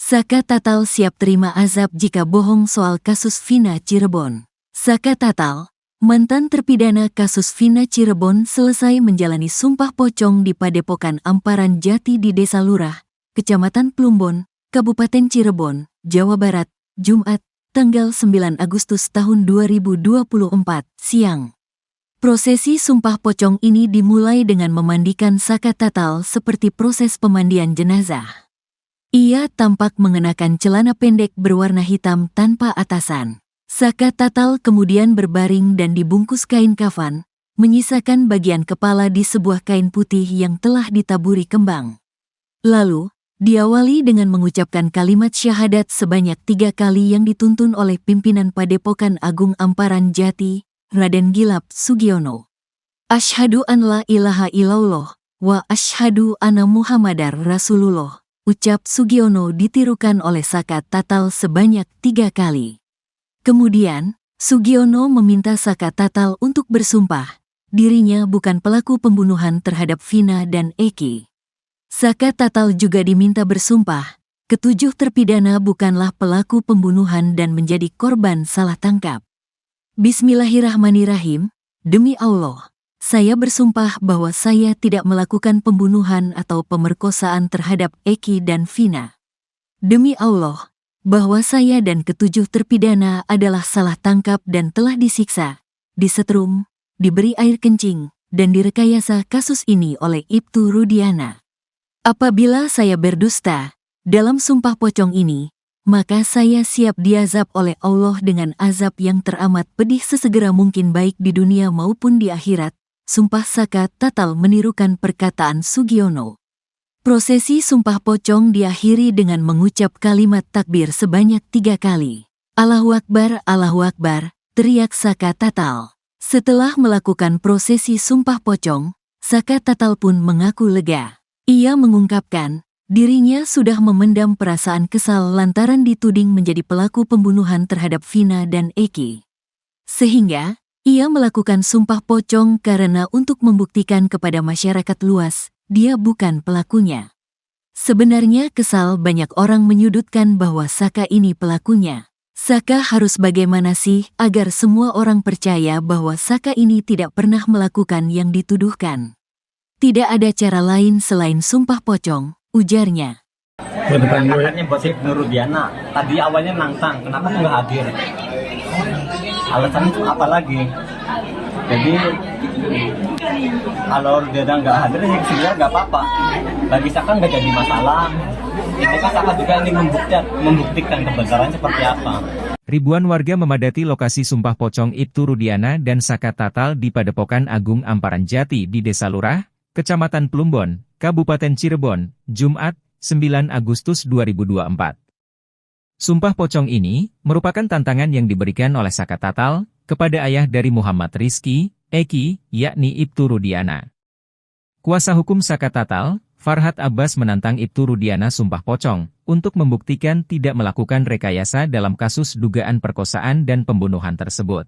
Saka Tatal siap terima azab jika bohong soal kasus Vina Cirebon. Saka Tatal, mantan terpidana kasus Vina Cirebon selesai menjalani sumpah pocong di Padepokan Amparan Jati di Desa Lurah, Kecamatan Plumbon, Kabupaten Cirebon, Jawa Barat, Jumat, tanggal 9 Agustus tahun 2024, siang. Prosesi sumpah pocong ini dimulai dengan memandikan Saka Tatal seperti proses pemandian jenazah. Ia tampak mengenakan celana pendek berwarna hitam tanpa atasan. Saka Tatal kemudian berbaring dan dibungkus kain kafan, menyisakan bagian kepala di sebuah kain putih yang telah ditaburi kembang. Lalu, diawali dengan mengucapkan kalimat syahadat sebanyak 3 kali yang dituntun oleh pimpinan Padepokan Agung Amparan Jati, Raden Gilap Sugiono. Asyhadu an la ilaha illallah, wa asyhadu anna Muhammadar Rasulullah. Ucap Sugiono ditirukan oleh Saka Tatal sebanyak 3 kali. Kemudian, Sugiono meminta Saka Tatal untuk bersumpah, dirinya bukan pelaku pembunuhan terhadap Vina dan Eki. Saka Tatal juga diminta bersumpah, ketujuh terpidana bukanlah pelaku pembunuhan dan menjadi korban salah tangkap. Bismillahirrahmanirrahim, demi Allah. Saya bersumpah bahwa saya tidak melakukan pembunuhan atau pemerkosaan terhadap Eki dan Vina. Demi Allah, bahwa saya dan ketujuh terpidana adalah salah tangkap dan telah disiksa, disetrum, diberi air kencing, dan direkayasa kasus ini oleh Ibtu Rudiana. Apabila saya berdusta dalam sumpah pocong ini, maka saya siap diazab oleh Allah dengan azab yang teramat pedih sesegera mungkin baik di dunia maupun di akhirat. Sumpah Saka Tatal menirukan perkataan Sugiono. Prosesi sumpah pocong diakhiri dengan mengucap kalimat takbir sebanyak 3 kali. Allahu Akbar, teriak Saka Tatal. Setelah melakukan prosesi sumpah pocong, Saka Tatal pun mengaku lega. Ia mengungkapkan, dirinya sudah memendam perasaan kesal lantaran dituding menjadi pelaku pembunuhan terhadap Vina dan Eki. Sehingga, ia melakukan sumpah pocong karena untuk membuktikan kepada masyarakat luas, dia bukan pelakunya. Sebenarnya kesal banyak orang menyudutkan bahwa Saka ini pelakunya. Saka harus bagaimana sih agar semua orang percaya bahwa Saka ini tidak pernah melakukan yang dituduhkan? Tidak ada cara lain selain sumpah pocong, ujarnya. Katanya buat Ibnu Rudiana, tadi awalnya nantang, kenapa nggak hadir? Alasannya itu apa lagi? Jadi kalau Rudiana nggak hadir, ya sebenarnya nggak apa-apa. Bagi Saka nggak jadi masalah. Ini kan Saka juga ingin membuktikan kebenaran seperti apa. Ribuan warga memadati lokasi sumpah pocong Ibtu Rudiana dan Saka Tatal di Padepokan Agung Amparan Jati di Desa Lurah, Kecamatan Plumbon, Kabupaten Cirebon, Jumat, 9 Agustus 2024. Sumpah pocong ini merupakan tantangan yang diberikan oleh Saka Tatal kepada ayah dari Muhammad Rizky, Eki, yakni Ibtu Rudiana. Kuasa hukum Saka Tatal, Farhad Abbas menantang Ibtu Rudiana sumpah pocong untuk membuktikan tidak melakukan rekayasa dalam kasus dugaan perkosaan dan pembunuhan tersebut.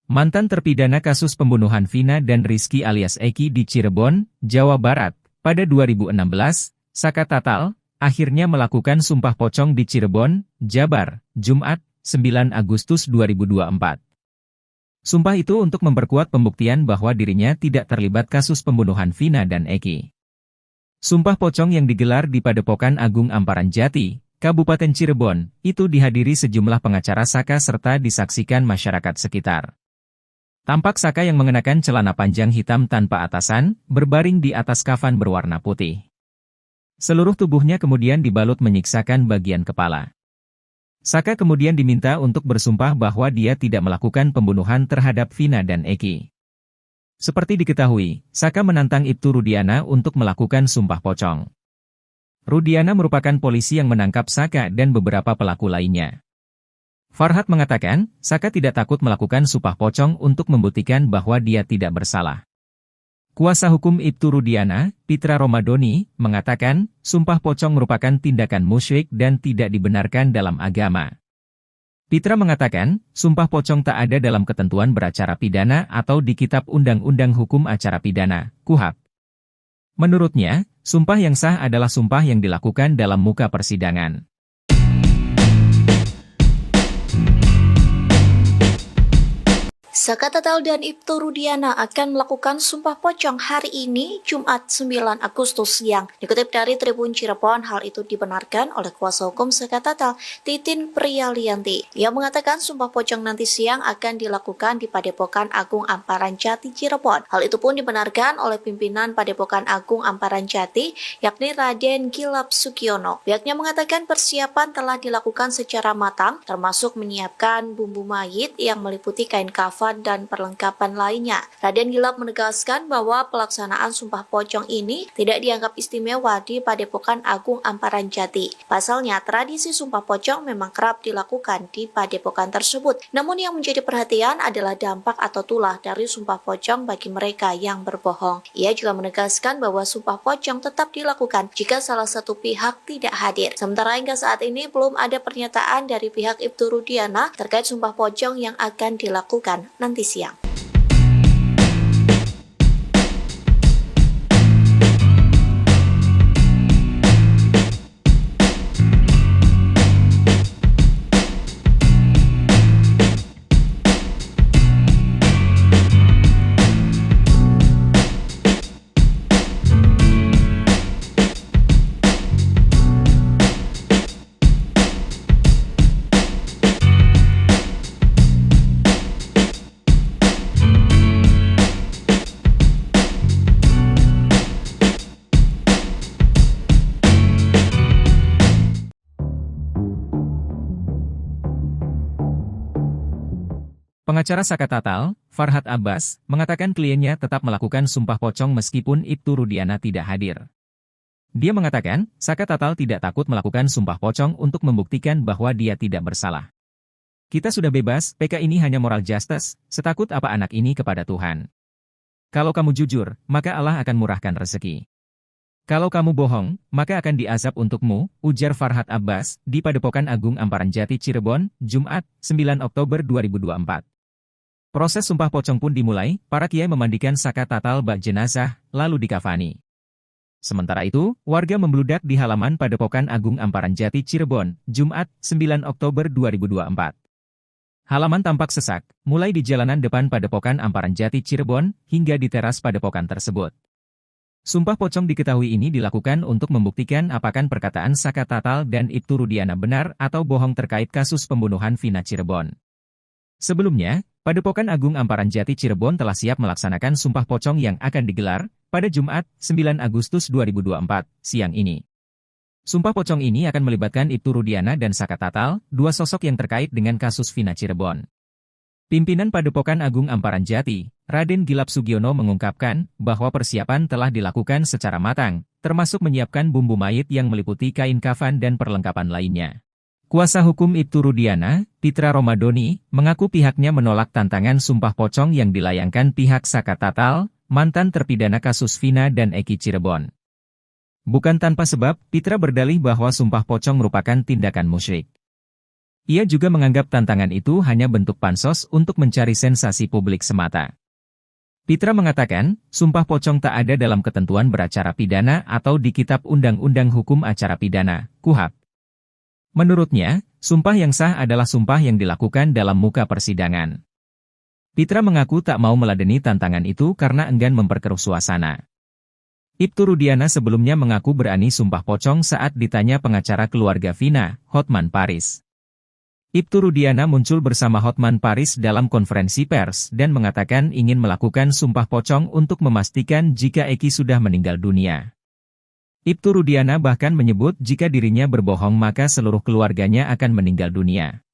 Mantan terpidana kasus pembunuhan Vina dan Rizky alias Eki di Cirebon, Jawa Barat, pada 2016, Saka Tatal akhirnya melakukan sumpah pocong di Cirebon, Jabar, Jumat, 9 Agustus 2024. Sumpah itu untuk memperkuat pembuktian bahwa dirinya tidak terlibat kasus pembunuhan Vina dan Eki. Sumpah pocong yang digelar di Padepokan Agung Amparan Jati, Kabupaten Cirebon, itu dihadiri sejumlah pengacara Saka serta disaksikan masyarakat sekitar. Tampak Saka yang mengenakan celana panjang hitam tanpa atasan, berbaring di atas kafan berwarna putih. Seluruh tubuhnya kemudian dibalut menyiksakan bagian kepala. Saka kemudian diminta untuk bersumpah bahwa dia tidak melakukan pembunuhan terhadap Vina dan Eki. Seperti diketahui, Saka menantang Ibtu Rudiana untuk melakukan sumpah pocong. Rudiana merupakan polisi yang menangkap Saka dan beberapa pelaku lainnya. Farhad mengatakan, Saka tidak takut melakukan sumpah pocong untuk membuktikan bahwa dia tidak bersalah. Kuasa hukum Ibtu Rudiana, Pitra Romadoni, mengatakan, sumpah pocong merupakan tindakan musyrik dan tidak dibenarkan dalam agama. Pitra mengatakan, sumpah pocong tak ada dalam ketentuan beracara pidana atau di Kitab Undang-Undang Hukum Acara Pidana, KUHAP. Menurutnya, sumpah yang sah adalah sumpah yang dilakukan dalam muka persidangan. Saka Tatal dan Ibtu Rudiana akan melakukan sumpah pocong hari ini, Jumat 9 Agustus siang. Dikutip dari Tribun Cirebon, hal itu dibenarkan oleh kuasa hukum Saka Tatal, Titin Priyalianti. Ia mengatakan sumpah pocong nanti siang akan dilakukan di Padepokan Agung Amparan Jati Cirebon. Hal itu pun dibenarkan oleh pimpinan Padepokan Agung Amparan Jati, yakni Raden Gilap Sugiono. Pihaknya mengatakan persiapan telah dilakukan secara matang, termasuk menyiapkan bumbu mayit yang meliputi kain kafan dan perlengkapan lainnya. Raden Gilap menegaskan bahwa pelaksanaan sumpah pocong ini tidak dianggap istimewa di Padepokan Agung Amparan Jati. Pasalnya, tradisi sumpah pocong memang kerap dilakukan di padepokan tersebut. Namun yang menjadi perhatian adalah dampak atau tulah dari sumpah pocong bagi mereka yang berbohong. Ia juga menegaskan bahwa sumpah pocong tetap dilakukan jika salah satu pihak tidak hadir. Sementara hingga saat ini belum ada pernyataan dari pihak Ibtu Rudiana terkait sumpah pocong yang akan dilakukan nanti siang. Pengacara Saka Tatal, Farhad Abbas, mengatakan kliennya tetap melakukan sumpah pocong meskipun Ibtu Rudiana tidak hadir. Dia mengatakan, Saka Tatal tidak takut melakukan sumpah pocong untuk membuktikan bahwa dia tidak bersalah. Kita sudah bebas, PK ini hanya moral justice, setakut apa anak ini kepada Tuhan. Kalau kamu jujur, maka Allah akan murahkan rezeki. Kalau kamu bohong, maka akan diazab untukmu, ujar Farhad Abbas, di Padepokan Agung Amparan Jati Cirebon, Jumat, 9 Oktober 2024. Proses sumpah pocong pun dimulai, para kiai memandikan Saka Tatal bak jenazah, lalu dikafani. Sementara itu, warga membludak di halaman Padepokan Agung Amparan Jati Cirebon, Jumat, 9 Oktober 2024. Halaman tampak sesak, mulai di jalanan depan Padepokan Amparan Jati Cirebon, hingga di teras padepokan tersebut. Sumpah pocong diketahui ini dilakukan untuk membuktikan apakah perkataan Saka Tatal dan Ibtu Rudiana benar atau bohong terkait kasus pembunuhan Vina Cirebon. Sebelumnya, Padepokan Agung Amparan Jati Cirebon telah siap melaksanakan sumpah pocong yang akan digelar pada Jumat, 9 Agustus 2024, siang ini. Sumpah pocong ini akan melibatkan Ibtu Rudiana dan Saka Tatal, dua sosok yang terkait dengan kasus Vina Cirebon. Pimpinan Padepokan Agung Amparan Jati, Raden Gilap Sugiono mengungkapkan bahwa persiapan telah dilakukan secara matang, termasuk menyiapkan bumbu mayit yang meliputi kain kafan dan perlengkapan lainnya. Kuasa hukum Ibtu Rudiana, Pitra Romadoni, mengaku pihaknya menolak tantangan sumpah pocong yang dilayangkan pihak Saka Tatal, mantan terpidana kasus Vina dan Eki Cirebon. Bukan tanpa sebab, Pitra berdalih bahwa sumpah pocong merupakan tindakan musyrik. Ia juga menganggap tantangan itu hanya bentuk pansos untuk mencari sensasi publik semata. Pitra mengatakan, sumpah pocong tak ada dalam ketentuan beracara pidana atau di Kitab Undang-Undang Hukum Acara Pidana, KUHAP. Menurutnya, sumpah yang sah adalah sumpah yang dilakukan dalam muka persidangan. Pitra mengaku tak mau meladeni tantangan itu karena enggan memperkeruh suasana. Ibtu Rudiana sebelumnya mengaku berani sumpah pocong saat ditanya pengacara keluarga Vina, Hotman Paris. Ibtu Rudiana muncul bersama Hotman Paris dalam konferensi pers dan mengatakan ingin melakukan sumpah pocong untuk memastikan jika Eki sudah meninggal dunia. Ibtu Rudiana bahkan menyebut jika dirinya berbohong maka seluruh keluarganya akan meninggal dunia.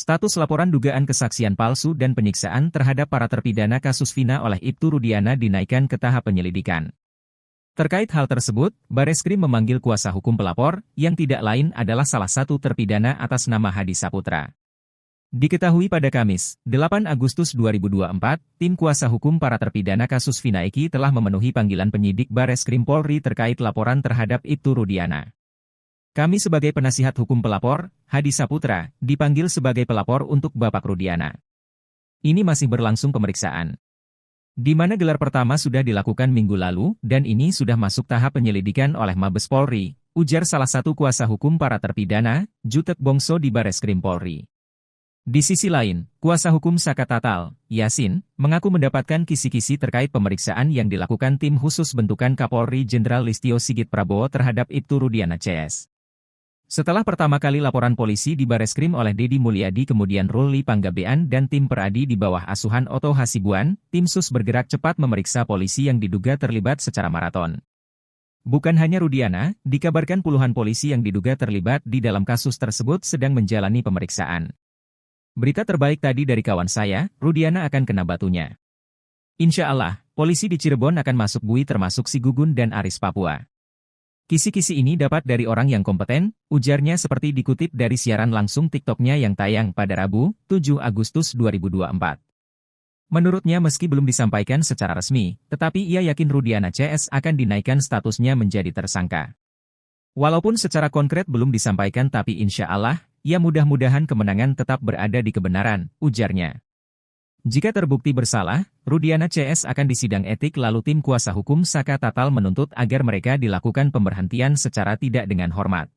Status laporan dugaan kesaksian palsu dan penyiksaan terhadap para terpidana kasus Vina oleh Ibtu Rudiana dinaikkan ke tahap penyelidikan. Terkait hal tersebut, Bareskrim memanggil kuasa hukum pelapor, yang tidak lain adalah salah satu terpidana atas nama Hadi Saputra. Diketahui pada Kamis, 8 Agustus 2024, tim kuasa hukum para terpidana kasus Vina Eki telah memenuhi panggilan penyidik Bareskrim Polri terkait laporan terhadap Ibtu Rudiana. Kami sebagai penasihat hukum pelapor, Hadi Saputra, dipanggil sebagai pelapor untuk Bapak Rudiana. Ini masih berlangsung pemeriksaan, di mana gelar pertama sudah dilakukan minggu lalu, dan ini sudah masuk tahap penyelidikan oleh Mabes Polri, ujar salah satu kuasa hukum para terpidana, Jutek Bongso di Bareskrim Polri. Di sisi lain, kuasa hukum Saka Tatal, Yasin, mengaku mendapatkan kisi-kisi terkait pemeriksaan yang dilakukan tim khusus bentukan Kapolri Jenderal Listio Sigit Prabowo terhadap Ibtu Rudiana CS. Setelah pertama kali laporan polisi di Bareskrim oleh Dedi Mulyadi kemudian Ruli Panggabean dan tim peradi di bawah asuhan Oto Hasibuan, tim sus bergerak cepat memeriksa polisi yang diduga terlibat secara maraton. Bukan hanya Rudiana, dikabarkan puluhan polisi yang diduga terlibat di dalam kasus tersebut sedang menjalani pemeriksaan. Berita terbaik tadi dari kawan saya, Rudiana akan kena batunya. Insya Allah, polisi di Cirebon akan masuk bui termasuk si Gugun dan Aris Papua. Kisi-kisi ini dapat dari orang yang kompeten, ujarnya seperti dikutip dari siaran langsung TikTok-nya yang tayang pada Rabu, 7 Agustus 2024. Menurutnya meski belum disampaikan secara resmi, tetapi ia yakin Rudiana CS akan dinaikkan statusnya menjadi tersangka. Walaupun secara konkret belum disampaikan tapi insya Allah, ya mudah-mudahan kemenangan tetap berada di kebenaran, ujarnya. Jika terbukti bersalah, Rudiana CS akan disidang etik lalu tim kuasa hukum Saka Tatal menuntut agar mereka dilakukan pemberhentian secara tidak dengan hormat.